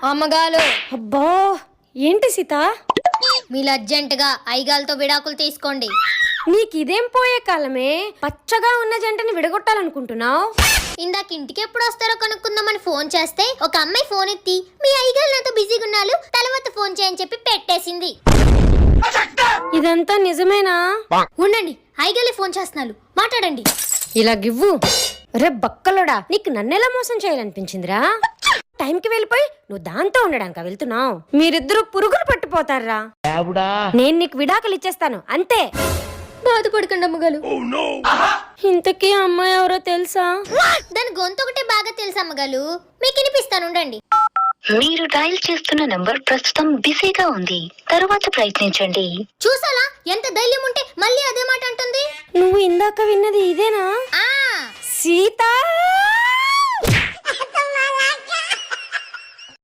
అమ్మగాలు. అబ్బా ఏంటి సీత? మీరు అర్జెంటుగా ఐగాలతో విడాకులు తీసుకోండి. నీకిదేం పోయే కాలమే, పచ్చగా ఉన్న జంటని విడగొట్టాలనుకుంటున్నావు? ఇందాక ఇంటికి ఎప్పుడు వస్తారో కనుక్కుందామని ఫోన్ చేస్తే ఒక అమ్మాయి ఫోన్ ఎత్తి మీ ఐగాలు నాతో బిజీగా ఉన్నారు, తర్వాత ఫోన్ చేయని చెప్పి పెట్టేసింది. ఇదంతా నిజమేనా? ఉండండి, ఐగాలే ఫోన్ చేస్తున్నారు, మాట్లాడండి. ఇలా గివ్వు. రే బక్కలోడా, నీకు నన్నెలా మోసం చేయాలనిపించిందిరా? టైంకి వెళ్ళిపోయి నువ్వు దాంతో ఉండడానిక వెళ్తున్నావు? మీరిద్దరూ పురుగులు పట్టిపోతారా. నేను నీకు విడాకులు ఇచ్చేస్తాను అంతే. బాధపడకండి అమ్మగాలు. ఇంతకీ అమ్మాయి ఎవరో తెలుసా? దాని గొంతు ఒకటే బాగా తెలుసు అమ్మగాలు, మీకు వినిపిస్తాను ఉండండి. మీరు డయల్ చేస్తున్న నంబర్ ప్రస్తుతం బిజీగా ఉంది, తరువాత ప్రయత్నించండి. చూసాలా ఎంత ధైర్యం ఉంటే మళ్ళీ అదే మాట అంటుంది. నువ్వు ఇందాక విన్నది ఇదేనా? ఆ సీత.